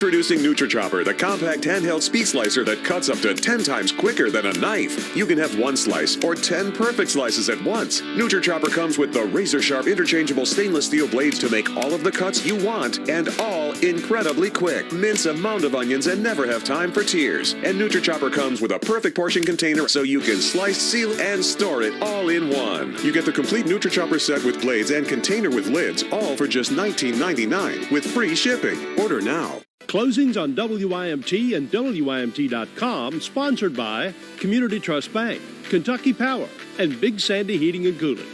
Introducing NutriChopper, the compact handheld speed slicer that cuts up to 10 times quicker than a knife. You can have one slice or 10 perfect slices at once. NutriChopper comes with the razor-sharp interchangeable stainless steel blades to make all of the cuts you want, and all incredibly quick. Mince a mound of onions and never have time for tears. And NutriChopper comes with a perfect portion container so you can slice, seal, and store it all in one. You get the complete NutriChopper set with blades and container with lids, all for just $19.99 with free shipping. Order now. Closings on WYMT and WYMT.com, sponsored by Community Trust Bank, Kentucky Power, and Big Sandy Heating and Cooling.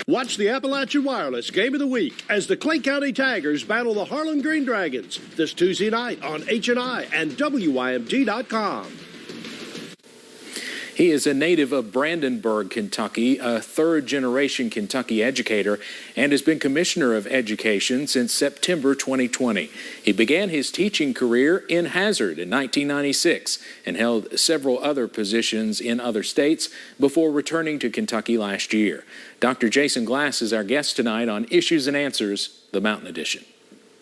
Watch the Appalachian Wireless Game of the Week as the Clay County Tigers battle the Harlan Green Dragons this Tuesday night on HNI and WYMT.com. He is a native of Brandenburg, Kentucky, a third-generation Kentucky educator, and has been Commissioner of Education since September 2020. He began his teaching career in Hazard in 1996 and held several other positions in other states before returning to Kentucky last year. Dr. Jason Glass is our guest tonight on Issues and Answers, the Mountain Edition.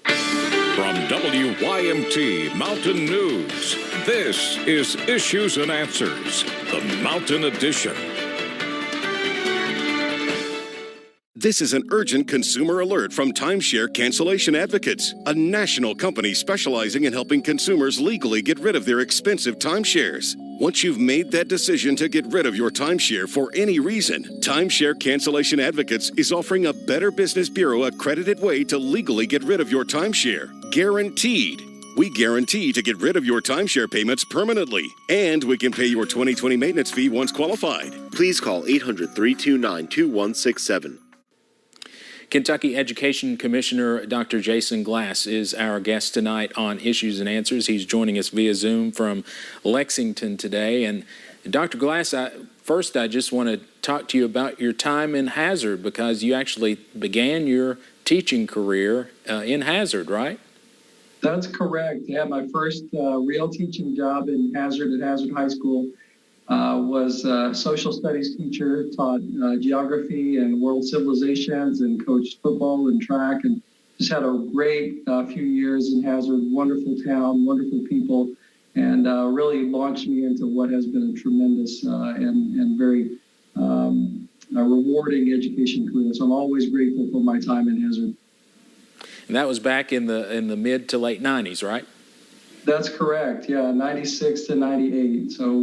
From WYMT Mountain News, this is Issues and Answers, the Mountain Edition. This is an urgent consumer alert from Timeshare Cancellation Advocates, a national company specializing in helping consumers legally get rid of their expensive timeshares. Once you've made that decision to get rid of your timeshare for any reason, Timeshare Cancellation Advocates is offering a Better Business Bureau accredited way to legally get rid of your timeshare. Guaranteed. We guarantee to get rid of your timeshare payments permanently, and we can pay your 2020 maintenance fee once qualified. Please call 800-329-2167. Kentucky Education Commissioner Dr. Jason Glass is our guest tonight on Issues and Answers. He's joining us via Zoom from Lexington today. And Dr. Glass, first I just want to talk to you about your time in Hazard, because you actually began your teaching career in Hazard, right? That's correct. Yeah, my first real teaching job in Hazard at Hazard High School was a social studies teacher, taught geography and world civilizations, and coached football and track, and just had a great few years in Hazard. Wonderful town, wonderful people, and really launched me into what has been a tremendous and very rewarding education career. So I'm always grateful for my time in Hazard. And that was back in the mid to late 90s, right? That's correct. Yeah, 96 to 98. So it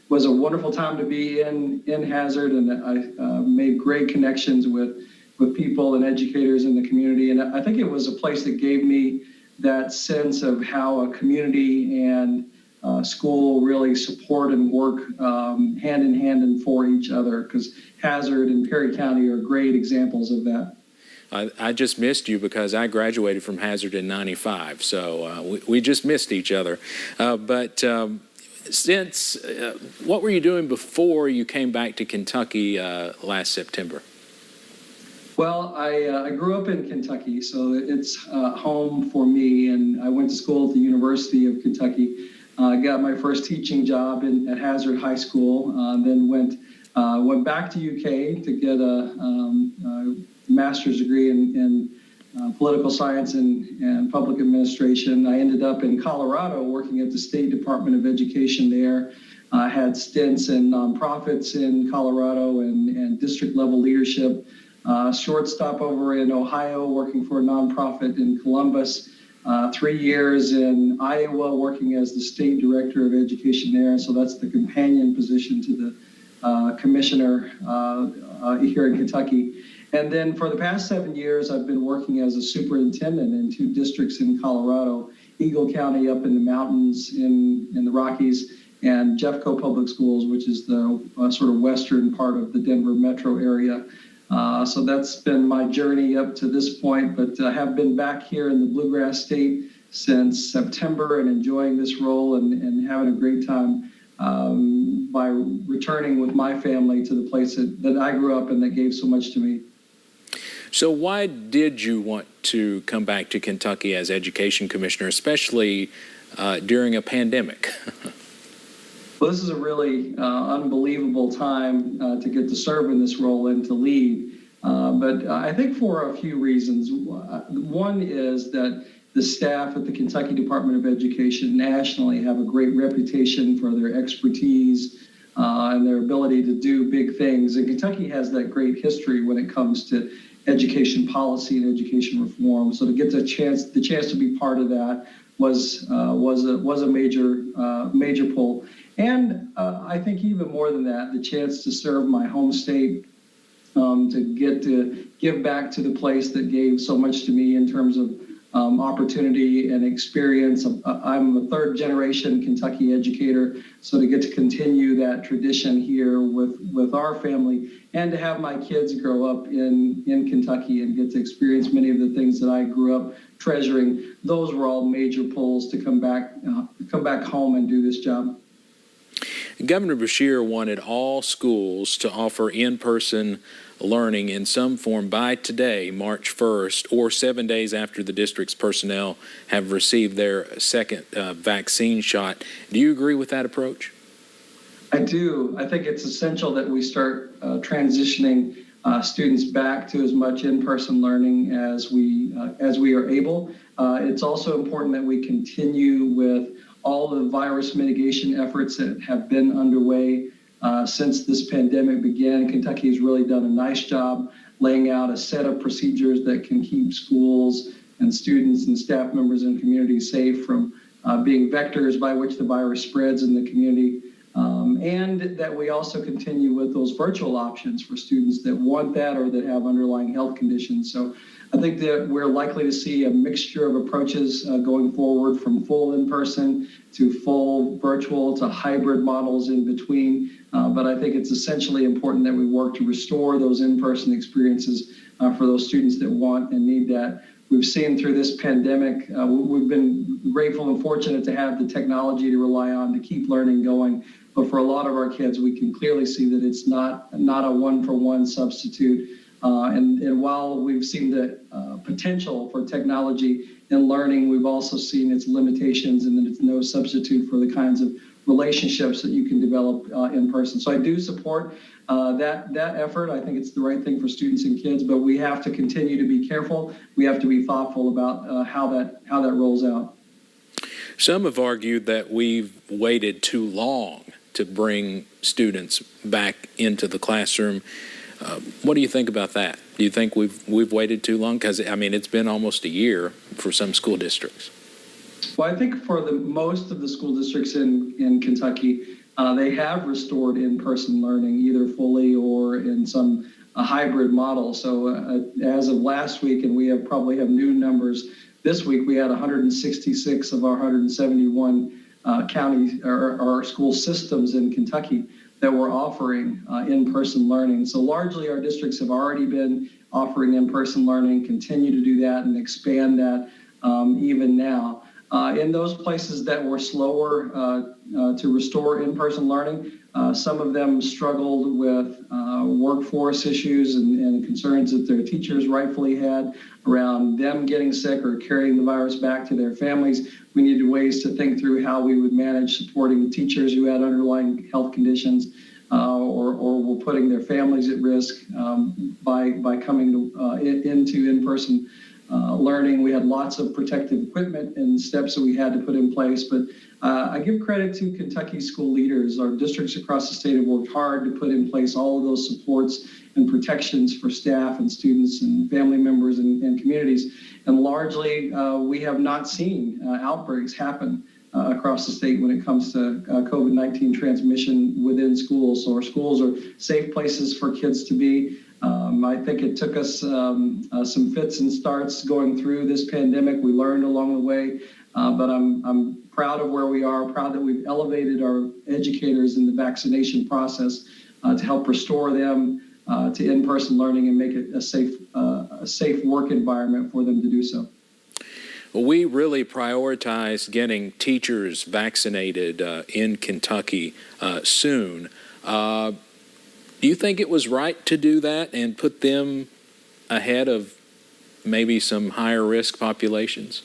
was a wonderful time to be in Hazard, and I made great connections with people and educators in the community. And I think it was a place that gave me that sense of how a community and school really support and work hand in hand and for each other, because Hazard and Perry County are great examples of that. I just missed you because I graduated from Hazard in 95, so we just missed each other. But what were you doing before you came back to Kentucky last September? Well, I grew up in Kentucky, so it's home for me, and I went to school at the University of Kentucky. I got my first teaching job at Hazard High School, then went back to UK to get a master's degree in political science and public administration. I ended up in Colorado working at the State Department of Education there. I had stints in nonprofits in Colorado and district level leadership. Short stop over in Ohio working for a nonprofit in Columbus. 3 years in Iowa working as the state director of education there. So that's the companion position to the commissioner here in Kentucky. And then for the past 7 years, I've been working as a superintendent in 2 districts in Colorado, Eagle County up in the mountains in the Rockies, and Jeffco Public Schools, which is the sort of western part of the Denver metro area. So that's been my journey up to this point, but I have been back here in the Bluegrass State since September and enjoying this role and having a great time by returning with my family to the place that I grew up and that gave so much to me. So why did you want to come back to Kentucky as education commissioner, especially during a pandemic? Well, this is a really unbelievable time to get to serve in this role and to lead. But I think for a few reasons. One is that the staff at the Kentucky Department of Education nationally have a great reputation for their expertise and their ability to do big things. And Kentucky has that great history when it comes to education policy and education reform. So to get the chance to be part of that was a major pull. And I think even more than that, the chance to serve my home state, to get to give back to the place that gave so much to me in terms of opportunity and experience. I'm a third generation Kentucky educator, so to get to continue that tradition here with our family and to have my kids grow up in Kentucky and get to experience many of the things that I grew up treasuring, those were all major pulls to come back home and do this job. Governor Beshear wanted all schools to offer in-person learning in some form by today, March 1st, or 7 days after the district's personnel have received their second vaccine shot. Do you agree with that approach? I do. I think it's essential that we start transitioning students back to as much in-person learning as we are able. It's also important that we continue with all the virus mitigation efforts that have been underway since this pandemic began. Kentucky has really done a nice job laying out a set of procedures that can keep schools and students and staff members and communities safe from being vectors by which the virus spreads in the community. And that we also continue with those virtual options for students that want that or that have underlying health conditions. So I think that we're likely to see a mixture of approaches going forward, from full in-person to full virtual to hybrid models in between. But I think it's essentially important that we work to restore those in-person experiences for those students that want and need that. We've seen through this pandemic, we've been grateful and fortunate to have the technology to rely on to keep learning going. But for a lot of our kids, we can clearly see that it's not a one-for-one substitute. And while we've seen the potential for technology in learning, we've also seen its limitations, and that it's no substitute for the kinds of relationships that you can develop in person. So I do support that effort. I think it's the right thing for students and kids, but we have to continue to be careful. We have to be thoughtful about how that rolls out. Some have argued that we've waited too long to bring students back into the classroom. What do you think about that? Do you think we've waited too long? Because, I mean, it's been almost a year for some school districts. Well, I think for most of the school districts in Kentucky, they have restored in-person learning, either fully or in some hybrid model. So as of last week, and we probably have new numbers this week, we had 166 of our 171 county or school systems in Kentucky that were offering in-person learning. So largely our districts have already been offering in-person learning, continue to do that and expand that even now. In those places that were slower to restore in-person learning, some of them struggled with workforce issues and concerns that their teachers rightfully had around them getting sick or carrying the virus back to their families. We needed ways to think through how we would manage supporting teachers who had underlying health conditions or were putting their families at risk by coming into in-person learning. We had lots of protective equipment and steps that we had to put in place, but I give credit to Kentucky school leaders. Our districts across the state have worked hard to put in place all of those supports and protections for staff and students and family members and communities. And largely, we have not seen outbreaks happen across the state when it comes to COVID-19 transmission within schools. So our schools are safe places for kids to be. I think it took us some fits and starts going through this pandemic. We learned along the way, but I'm proud of where we are, proud that we've elevated our educators in the vaccination process to help restore them to in-person learning and make it a safe work environment for them to do so. Well, we really prioritize getting teachers vaccinated in Kentucky soon. Do you think it was right to do that and put them ahead of maybe some higher risk populations?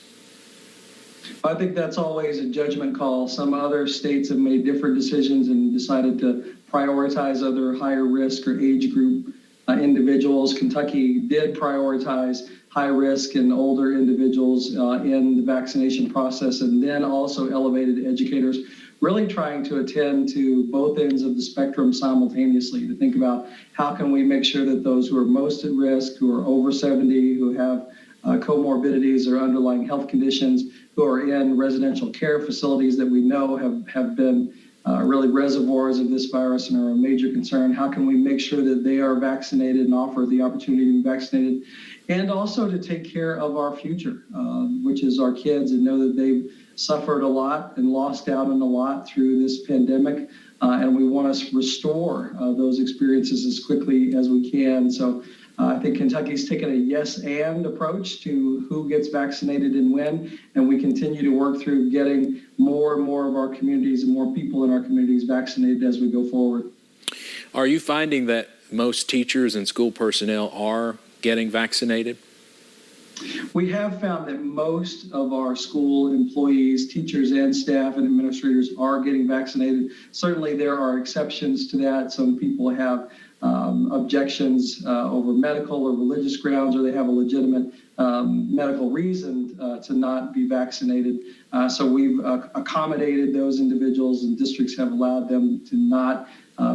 I think that's always a judgment call. Some other states have made different decisions and decided to prioritize other higher risk or age group individuals. Kentucky did prioritize high risk and older individuals in the vaccination process, and then also elevated educators, really trying to attend to both ends of the spectrum simultaneously to think about how can we make sure that those who are most at risk, who are over 70, who have comorbidities or underlying health conditions, who are in residential care facilities that we know have been really reservoirs of this virus and are a major concern. How can we make sure that they are vaccinated and offer the opportunity to be vaccinated, and also to take care of our future, which is our kids, and know that they've suffered a lot and lost out on a lot through this pandemic, and we want to restore those experiences as quickly as we can. So I think Kentucky's taken a yes and approach to who gets vaccinated and when, and we continue to work through getting more and more of our communities and more people in our communities vaccinated as we go forward. Are you finding that most teachers and school personnel are getting vaccinated? We have found that most of our school employees, teachers and staff and administrators are getting vaccinated. Certainly there are exceptions to that. Some people have objections over medical or religious grounds, or they have a legitimate medical reason to not be vaccinated. So we've accommodated those individuals, and districts have allowed them to not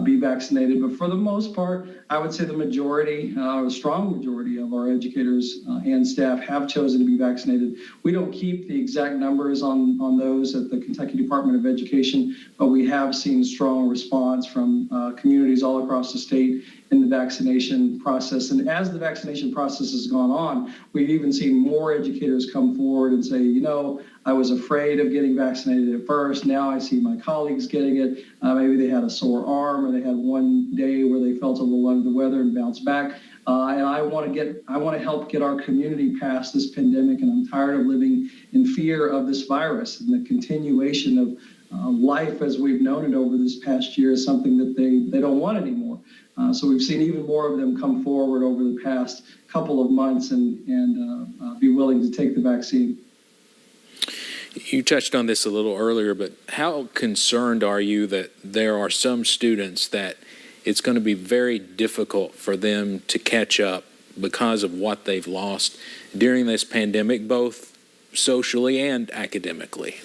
be vaccinated. But for the most part, I would say the majority, a strong majority of our educators and staff have chosen to be vaccinated. We don't keep the exact numbers on those at the Kentucky Department of Education, but we have seen strong response from communities all across the state in the vaccination process. And as the vaccination process has gone on, we've even seen more educators come forward and say, you know, I was afraid of getting vaccinated at first. Now I see my colleagues getting it. Maybe they had a sore arm, or they had one day where they felt a little under the weather and bounced back. And I want to help get our community past this pandemic. And I'm tired of living in fear of this virus, and the continuation of life as we've known it over this past year is something that they don't want anymore. So we've seen even more of them come forward over the past couple of months and be willing to take the vaccine. You touched on this a little earlier, but how concerned are you that there are some students that it's going to be very difficult for them to catch up because of what they've lost during this pandemic, both socially and academically?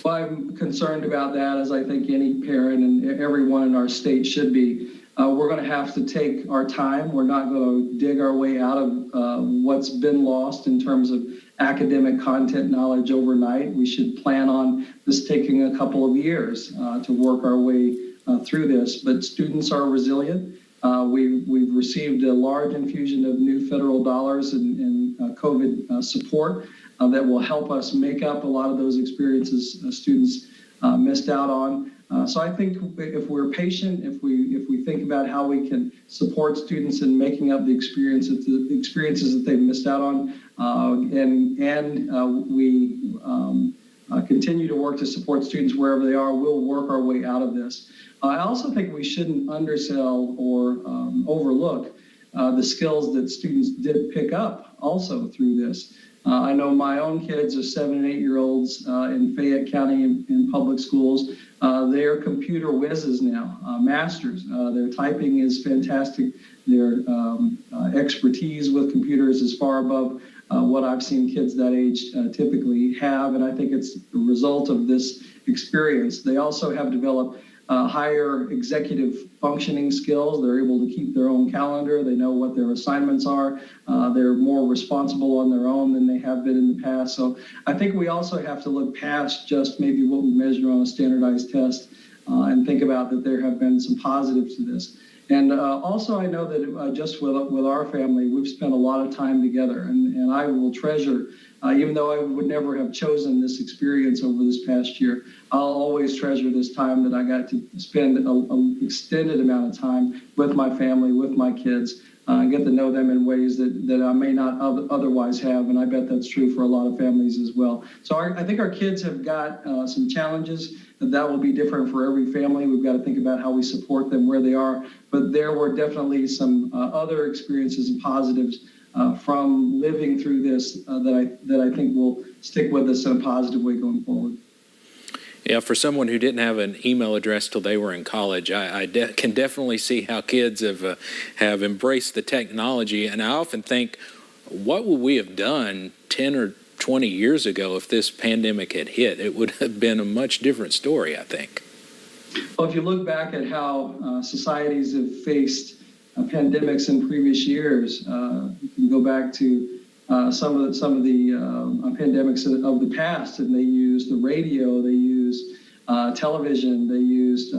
Well, I'm concerned about that, as I think any parent and everyone in our state should be. We're going to have to take our time. We're not going to dig our way out of what's been lost in terms of academic content knowledge overnight. We should plan on this taking a couple of years to work our way through this. But students are resilient. We've received a large infusion of new federal dollars in COVID support that will help us make up a lot of those experiences students missed out on. So I think if we're patient, if we think about how we can support students in making up the experiences that they've missed out on, and we continue to work to support students wherever they are, we'll work our way out of this. I also think we shouldn't undersell or overlook the skills that students did pick up also through this. I know my own kids are 7- and 8-year-olds in Fayette County in public schools. They are computer whizzes now, masters. Their typing is fantastic. Their expertise with computers is far above what I've seen kids that age typically have, and I think it's the result of this experience. They also have developed higher executive functioning skills. They're able to keep their own calendar. They know what their assignments are. They're more responsible on their own than they have been in the past. So I think we also have to look past just maybe what we measure on a standardized test and think about that there have been some positives to this. And also I know that just with our family, we've spent a lot of time together, and I will treasure, even though I would never have chosen this experience over this past year, I'll always treasure this time that I got to spend an extended amount of time with my family, with my kids, get to know them in ways that I may not otherwise have, and I bet that's true for a lot of families as well. So I think our kids have got some challenges that will be different for every family. We've got to think about how we support them where they are, but there were definitely some other experiences and positives from living through this that I think will stick with us in a positive way going forward. Yeah, for someone who didn't have an email address till they were in college, I can definitely see how kids have embraced the technology. And I often think, what would we have done 10 or 20 years ago if this pandemic had hit? It would have been a much different story, I think. Well, if you look back at how societies have faced pandemics in previous years, you can go back to some of the pandemics of the past, and they used the radio, they used television, they used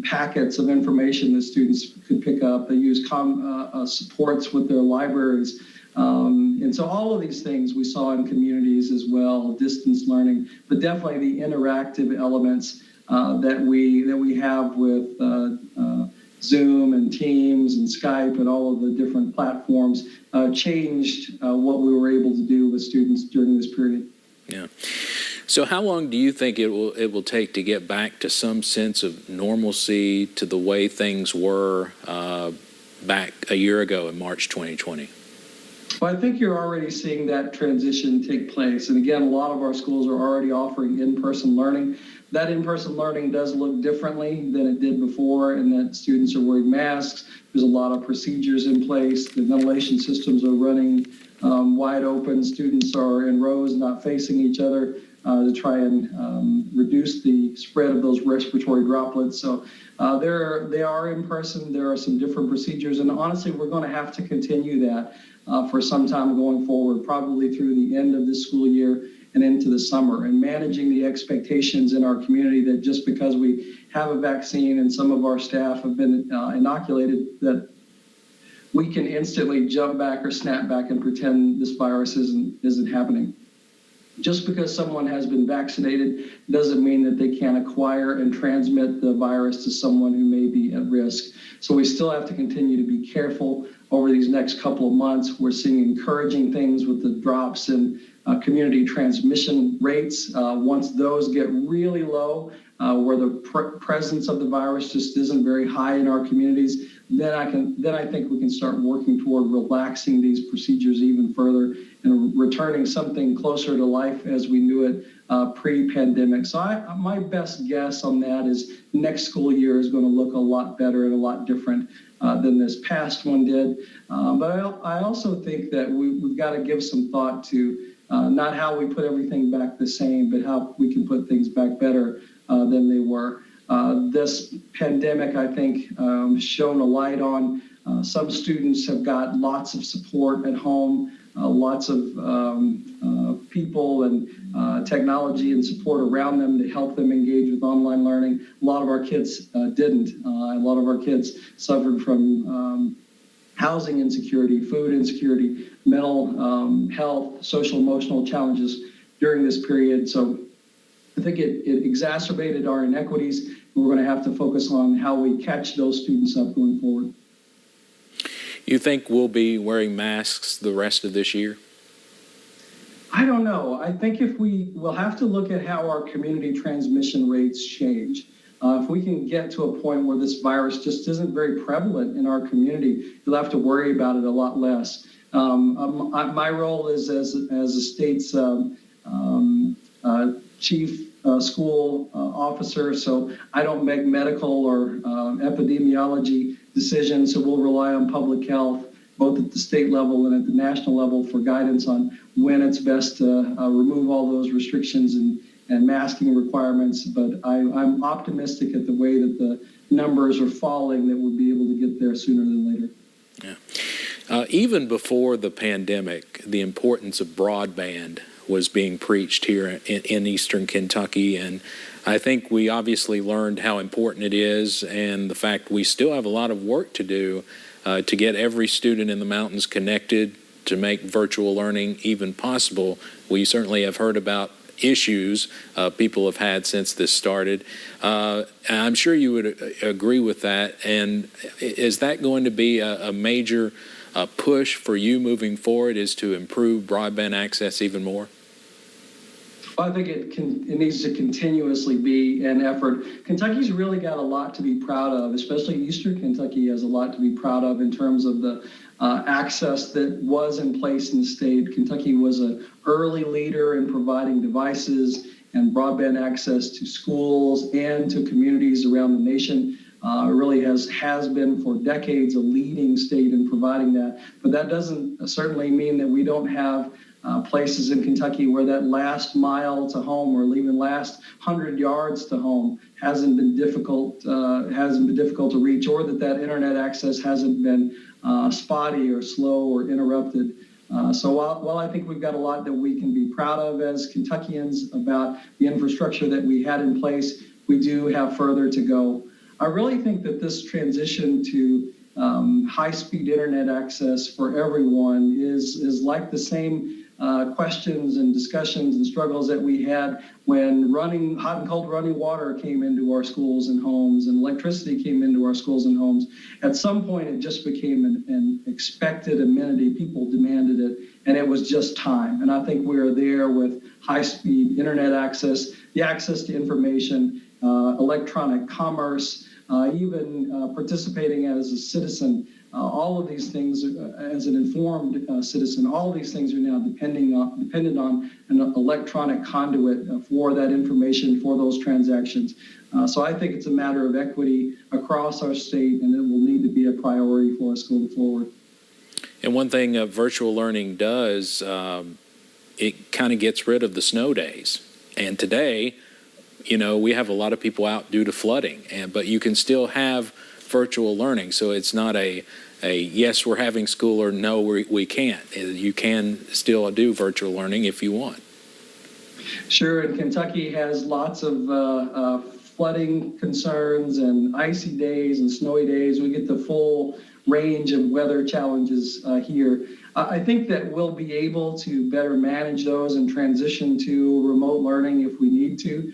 packets of information that students could pick up, they used supports with their libraries. And so all of these things we saw in communities as well, distance learning, but definitely the interactive elements that we have with Zoom and Teams and Skype and all of the different platforms changed what we were able to do with students during this period. Yeah. So how long do you think it will take to get back to some sense of normalcy, to the way things were back a year ago in March 2020? Well, I think you're already seeing that transition take place. And again, a lot of our schools are already offering in-person learning. That in-person learning does look differently than it did before, in that students are wearing masks. There's a lot of procedures in place. The ventilation systems are running wide open. Students are in rows, not facing each other to try and reduce the spread of those respiratory droplets. So they are in person. There are some different procedures. And honestly, we're going to have to continue that for some time going forward, probably through the end of this school year and into the summer, and managing the expectations in our community that just because we have a vaccine and some of our staff have been inoculated, that we can instantly jump back or snap back and pretend this virus isn't happening. Just because someone has been vaccinated doesn't mean that they can't acquire and transmit the virus to someone who may be at risk. So we still have to continue to be careful over these next couple of months. We're seeing encouraging things with the drops in community transmission rates. Once those get really low, where the presence of the virus just isn't very high in our communities, then I think we can start working toward relaxing these procedures even further and returning something closer to life as we knew it pre-pandemic. So my best guess on that is next school year is going to look a lot better and a lot different than this past one did. But I also think that we've got to give some thought to not how we put everything back the same, but how we can put things back better than they were. This pandemic, I think, shone a light on some students have got lots of support at home, lots of people and technology and support around them to help them engage with online learning. A lot of our kids didn't. A lot of our kids suffered from housing insecurity, food insecurity, mental health, social emotional challenges during this period. So I think it exacerbated our inequities. We're going to have to focus on how we catch those students up going forward. You think we'll be wearing masks the rest of this year? I don't know. I think we'll have to look at how our community transmission rates change. If we can get to a point where this virus just isn't very prevalent in our community, you'll have to worry about it a lot less. My role is as a state's chief school officer, so I don't make medical or epidemiology decisions, so we'll rely on public health, both at the state level and at the national level, for guidance on when it's best to remove all those restrictions and masking requirements. But I'm optimistic at the way that the numbers are falling that we'll be able to get there sooner than later. Yeah. Even before the pandemic, the importance of broadband was being preached here in eastern Kentucky, and I think we obviously learned how important it is, and the fact we still have a lot of work to do to get every student in the mountains connected, to make virtual learning even possible. We certainly have heard about issues people have had since this started. I'm sure you would agree with that, and is that going to be a major push for you moving forward, is to improve broadband access even more? Well, I think it needs to continuously be an effort. Kentucky's really got a lot to be proud of, especially Eastern Kentucky has a lot to be proud of in terms of the access that was in place in the state. Kentucky was an early leader in providing devices and broadband access to schools and to communities around the nation. Really has been for decades a leading state in providing that. But that doesn't certainly mean that we don't have places in Kentucky where that last mile to home or even last 100 yards to home hasn't been difficult to reach, or that internet access hasn't been spotty or slow or interrupted. So while I think we've got a lot that we can be proud of as Kentuckians about the infrastructure that we had in place, we do have further to go. I really think that this transition to high-speed internet access for everyone is like the same questions and discussions and struggles that we had when hot and cold running water came into our schools and homes and electricity came into our schools and homes. At some point, it just became an expected amenity. People demanded it, and it was just time. And I think we are there with high-speed internet access, the access to information, electronic commerce, even participating as a citizen. All of these things, as an informed citizen, all of these things are now dependent on an electronic conduit for that information, for those transactions. So I think it's a matter of equity across our state, and it will need to be a priority for us going forward. And one thing virtual learning does, it kind of gets rid of the snow days. And today, we have a lot of people out due to flooding, but you can still have virtual learning. So it's not a yes, we're having school, or no, we can't. You can still do virtual learning if you want. Sure, and Kentucky has lots of flooding concerns and icy days and snowy days. We get the full range of weather challenges here. I think that we'll be able to better manage those and transition to remote learning if we need to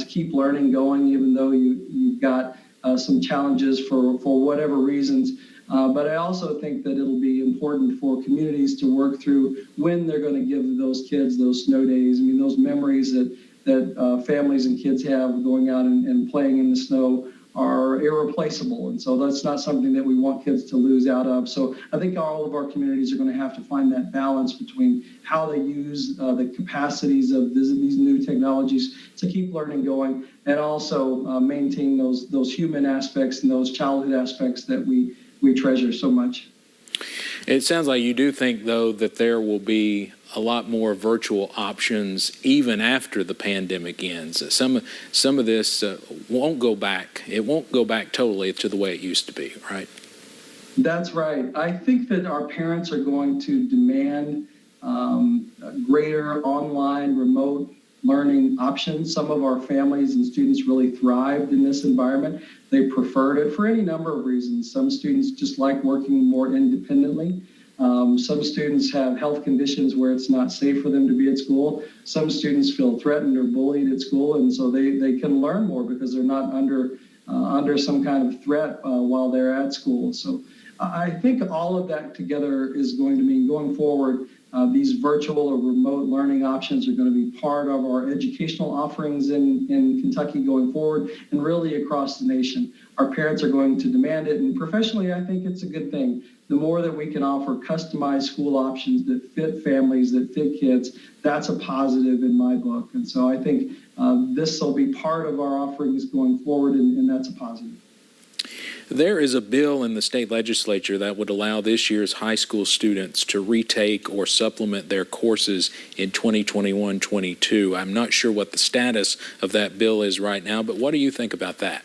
keep learning going, even though you've got some challenges for whatever reasons. But I also think that it'll be important for communities to work through when they're going to give those kids those snow days. I mean, those memories that families and kids have going out and playing in the snow are irreplaceable. And so that's not something that we want kids to lose out of. So I think all of our communities are going to have to find that balance between how they use the capacities of these new technologies to keep learning going, and also maintain those human aspects and those childhood aspects that we treasure so much. It sounds like you do think, though, that there will be a lot more virtual options even after the pandemic ends. Some of this won't go back. It won't go back totally to the way it used to be, right? That's right. I think that our parents are going to demand greater online remote learning options. Some of our families and students really thrived in this environment. They preferred it for any number of reasons. Some students just like working more independently. Some students have health conditions where it's not safe for them to be at school. Some students feel threatened or bullied at school, and so they can learn more because they're not under some kind of threat while they're at school. So I think all of that together is going to mean, going forward, these virtual or remote learning options are going to be part of our educational offerings in Kentucky going forward, and really across the nation. Our parents are going to demand it, and professionally, I think it's a good thing. The more that we can offer customized school options that fit families, that fit kids, that's a positive in my book. And so I think this will be part of our offerings going forward, and that's a positive. There is a bill in the state legislature that would allow this year's high school students to retake or supplement their courses in 2021-22. I'm not sure what the status of that bill is right now, but what do you think about that?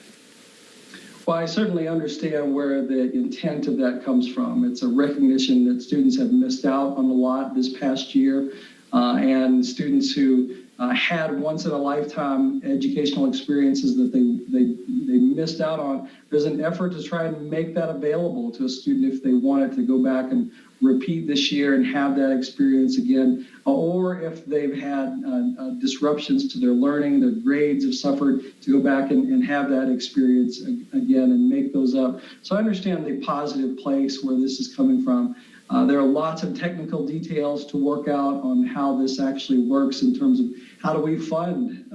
Well, I certainly understand where the intent of that comes from. It's a recognition that students have missed out on a lot this past year, and students who had once-in-a-lifetime educational experiences that they missed out on. There's an effort to try and make that available to a student if they wanted to go back and repeat this year and have that experience again, or if they've had disruptions to their learning, their grades have suffered, to go back and have that experience again and make those up. So I understand the positive place where this is coming from. There are lots of technical details to work out on how this actually works in terms of how do we fund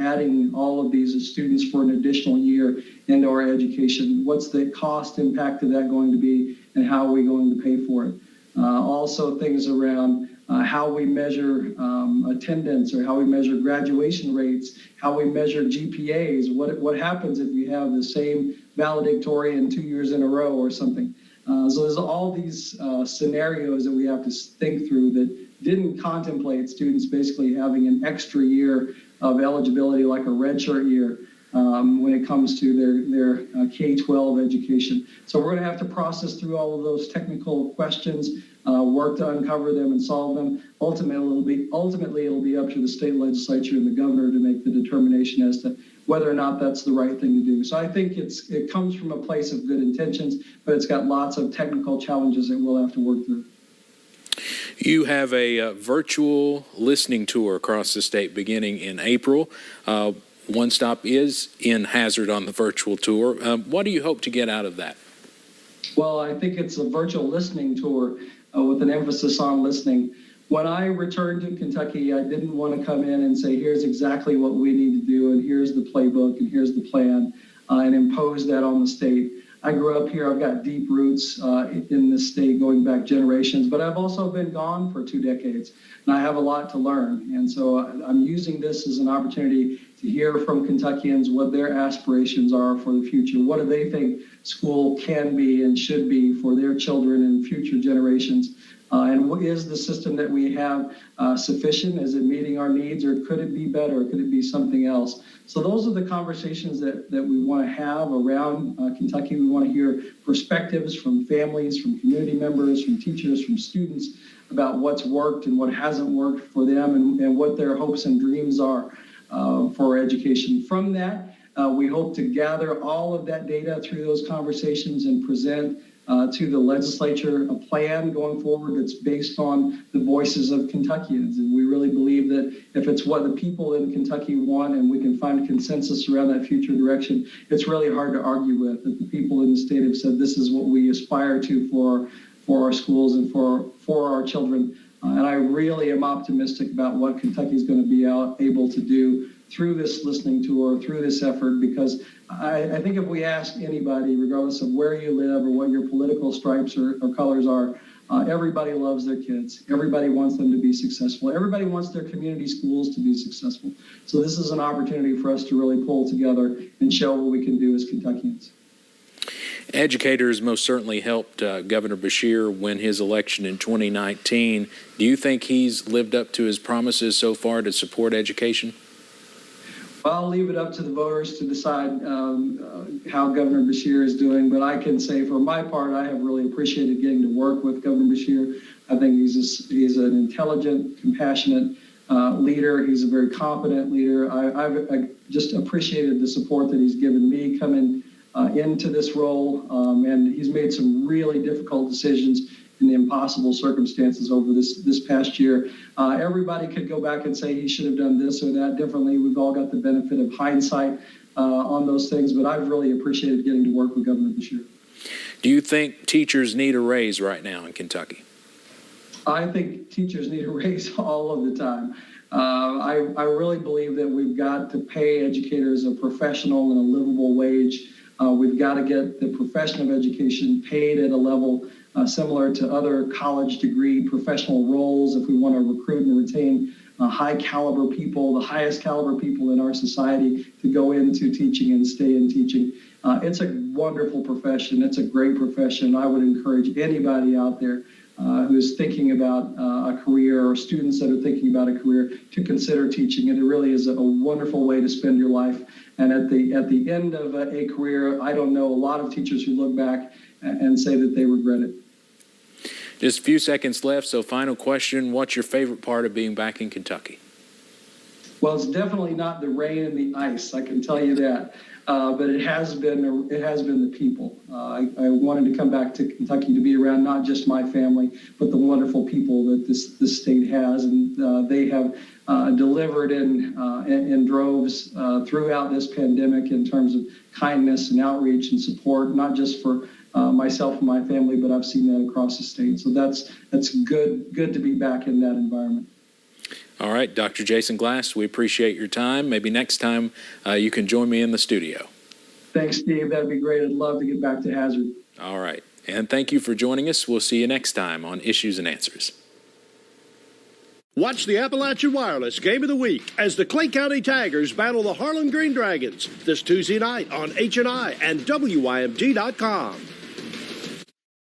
adding all of these students for an additional year into our education. What's the cost impact of that going to be, and how are we going to pay for it? Also things around how we measure attendance, or how we measure graduation rates, how we measure GPAs, what happens if you have the same valedictorian 2 years in a row or something. So there's all these scenarios that we have to think through that didn't contemplate students basically having an extra year of eligibility, like a redshirt year, when it comes to their K-12 education. So we're going to have to process through all of those technical questions, work to uncover them and solve them. Ultimately, it'll be up to the state legislature and the governor to make the determination as to whether or not that's the right thing to do. So I think it comes from a place of good intentions, but it's got lots of technical challenges that we'll have to work through. You have a virtual listening tour across the state beginning in April. One stop is in Hazard on the virtual tour. What do you hope to get out of that? Well, I think it's a virtual listening tour with an emphasis on listening. When I returned to Kentucky, I didn't want to come in and say, here's exactly what we need to do, and here's the playbook, and here's the plan, and impose that on the state. I grew up here. I've got deep roots in this state going back generations, but I've also been gone for 2 decades, and I have a lot to learn. And so I'm using this as an opportunity to hear from Kentuckians what their aspirations are for the future. What do they think school can be and should be for their children and future generations? And what is the system that we have sufficient? Is it meeting our needs, or could it be better? Could it be something else? So those are the conversations that we want to have around Kentucky. We want to hear perspectives from families, from community members, from teachers, from students about what's worked and what hasn't worked for them, and what their hopes and dreams are for education. From that, we hope to gather all of that data through those conversations and present to the legislature a plan going forward that's based on the voices of Kentuckians. And we really believe that if it's what the people in Kentucky want and we can find consensus around that future direction, it's really hard to argue with. That the people in the state have said this is what we aspire to for our schools and for our children. And I really am optimistic about what Kentucky is going to be able to do through this listening tour, through this effort, because I think if we ask anybody, regardless of where you live or what your political stripes or colors are, everybody loves their kids. Everybody wants them to be successful. Everybody wants their community schools to be successful. So this is an opportunity for us to really pull together and show what we can do as Kentuckians. Educators most certainly helped Governor Beshear win his election in 2019. Do you think he's lived up to his promises so far to support education? I'll leave it up to the voters to decide how Governor Beshear is doing, but I can say for my part, I have really appreciated getting to work with Governor Beshear. I think he's an intelligent, compassionate leader. He's a very competent leader. I've just appreciated the support that he's given me coming into this role, and he's made some really difficult decisions in the impossible circumstances over this past year. Everybody could go back and say he should have done this or that differently. We've all got the benefit of hindsight on those things, but I've really appreciated getting to work with Governor Beshear. Do you think teachers need a raise right now in Kentucky? I think teachers need a raise all of the time. I really believe that we've got to pay educators a professional and a livable wage. We've got to get the profession of education paid at a level similar to other college degree professional roles if we want to recruit and retain high caliber people, the highest caliber people in our society to go into teaching and stay in teaching. It's a wonderful profession. It's a great profession. I would encourage anybody out there who's thinking about a career, or students that are thinking about a career, to consider teaching. And it really is a wonderful way to spend your life. And at the end of a career, I don't know a lot of teachers who look back and say that they regret it. Just a few seconds left, so final question. What's your favorite part of being back in Kentucky? Well, it's definitely not the rain and the ice, I can tell you that. But it has been the people. I wanted to come back to Kentucky to be around not just my family, but the wonderful people that this state has, and they have delivered in droves throughout this pandemic in terms of kindness and outreach and support, not just for myself and my family, but I've seen that across the state. So that's good to be back in that environment. All right, Dr. Jason Glass, we appreciate your time. Maybe next time you can join me in the studio. Thanks, Steve. That'd be great. I'd love to get back to Hazard. All right. And thank you for joining us. We'll see you next time on Issues and Answers. Watch the Appalachian Wireless Game of the Week as the Clay County Tigers battle the Harlan Green Dragons this Tuesday night on HNI and WYMT.com.